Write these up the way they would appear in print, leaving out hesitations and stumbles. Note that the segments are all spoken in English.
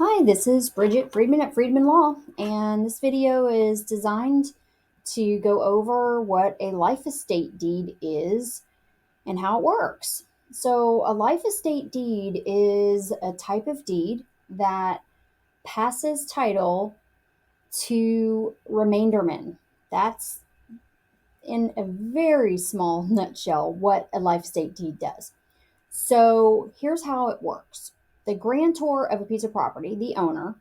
Hi, this is Bridget Friedman at Friedman Law, and this video is designed to go over what a life estate deed is and how it works. So, a life estate deed is a type of deed that passes title to remaindermen. That's in a very small nutshell what a life estate deed does. So, here's how it works. The grantor of a piece of property, the owner,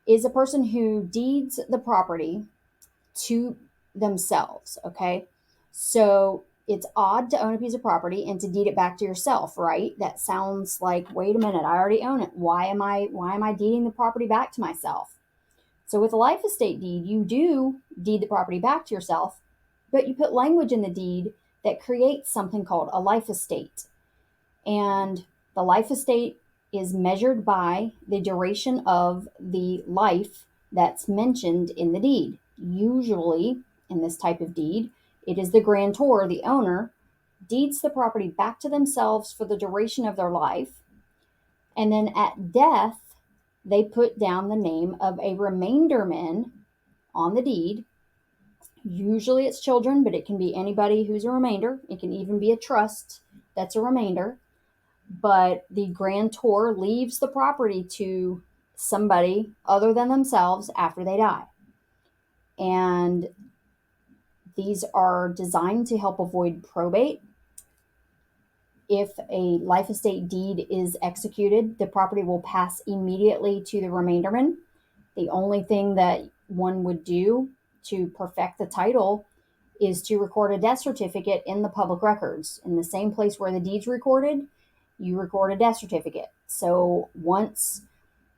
is a person who deeds the property to themselves. Okay. So it's odd to own a piece of property and to deed it back to yourself, right? That sounds like, wait a minute, I already own it. Why am I deeding the property back to myself? So with a life estate deed, you do deed the property back to yourself, but you put language in the deed that creates something called a life estate. And the life estate is measured by the duration of the life that's mentioned in the deed. Usually, in this type of deed, it is the grantor, the owner, deeds the property back to themselves for the duration of their life. And then at death, they put down the name of a remainderman on the deed. Usually it's children, but it can be anybody who's a remainder. It can even be a trust that's a remainder. But the grantor leaves the property to somebody other than themselves after they die. And these are designed to help avoid probate. If a life estate deed is executed, the property will pass immediately to the remainderman. The only thing that one would do to perfect the title is to record a death certificate in the public records. In the same place where the deed's recorded, you record a death certificate. So once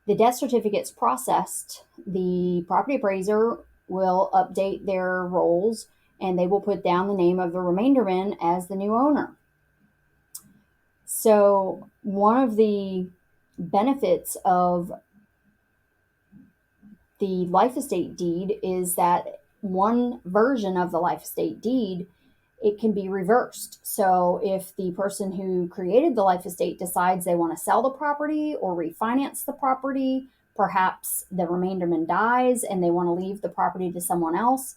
the death certificate's processed, the property appraiser will update their rolls and they will put down the name of the remainderman as the new owner. So one of the benefits of the life estate deed is that one version of the life estate deed, it can be reversed. So if the person who created the life estate decides they want to sell the property or refinance the property, perhaps the remainderman dies and they want to leave the property to someone else,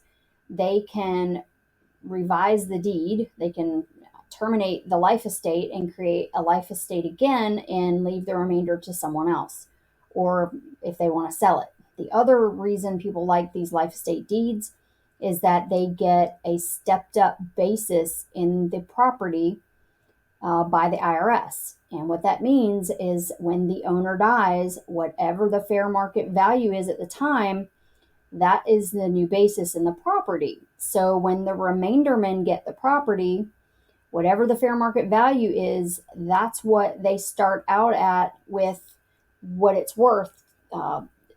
they can revise the deed. They can terminate the life estate and create a life estate again and leave the remainder to someone else, or if they want to sell it. The other reason people like these life estate deeds is that they get a stepped up basis in the property by the IRS. And what that means is when the owner dies, whatever the fair market value is at the time, that is the new basis in the property. So when the remaindermen get the property, whatever the fair market value is, that's what they start out at with what it's worth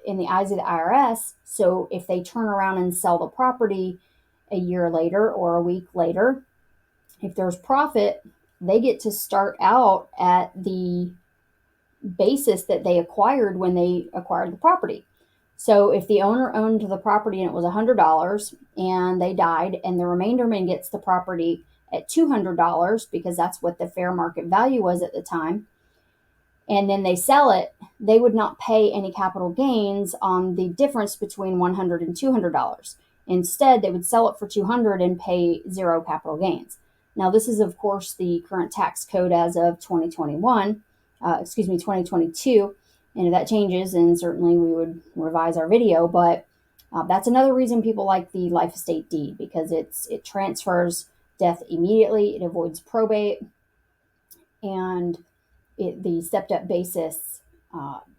in the eyes of the IRS. So if they turn around and sell the property a year later or a week later, if there's profit, they get to start out at the basis that they acquired when they acquired the property. So if the owner owned the property and it was $100 and they died and the remainderman gets the property at $200 because that's what the fair market value was at the time, and then they sell it, they would not pay any capital gains on the difference between $100 and $200. Instead, they would sell it for $200 and pay zero capital gains. Now, this is, of course, the current tax code as of 2022. And if that changes, then certainly we would revise our video. But that's another reason people like the life estate deed, because it transfers death immediately, it avoids probate, and the stepped up basis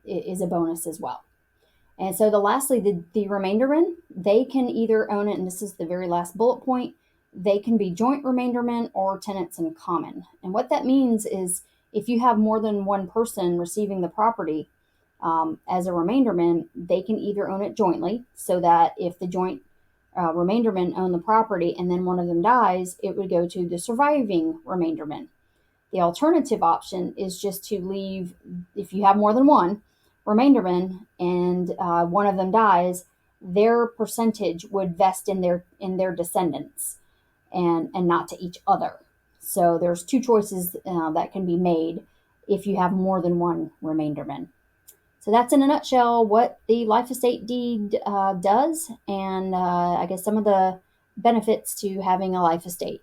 is a bonus as well. And so lastly, the remaindermen, they can either own it, and this is the very last bullet point, they can be joint remaindermen or tenants in common. And what that means is if you have more than one person receiving the property as a remainderman, they can either own it jointly, so that if the joint remaindermen own the property and then one of them dies, it would go to the surviving remainderman. The alternative option is just to leave, if you have more than one remainderman and one of them dies, their percentage would vest in their descendants and not to each other. So there's two choices that can be made if you have more than one remainderman. So that's in a nutshell what the life estate deed does, and I guess some of the benefits to having a life estate.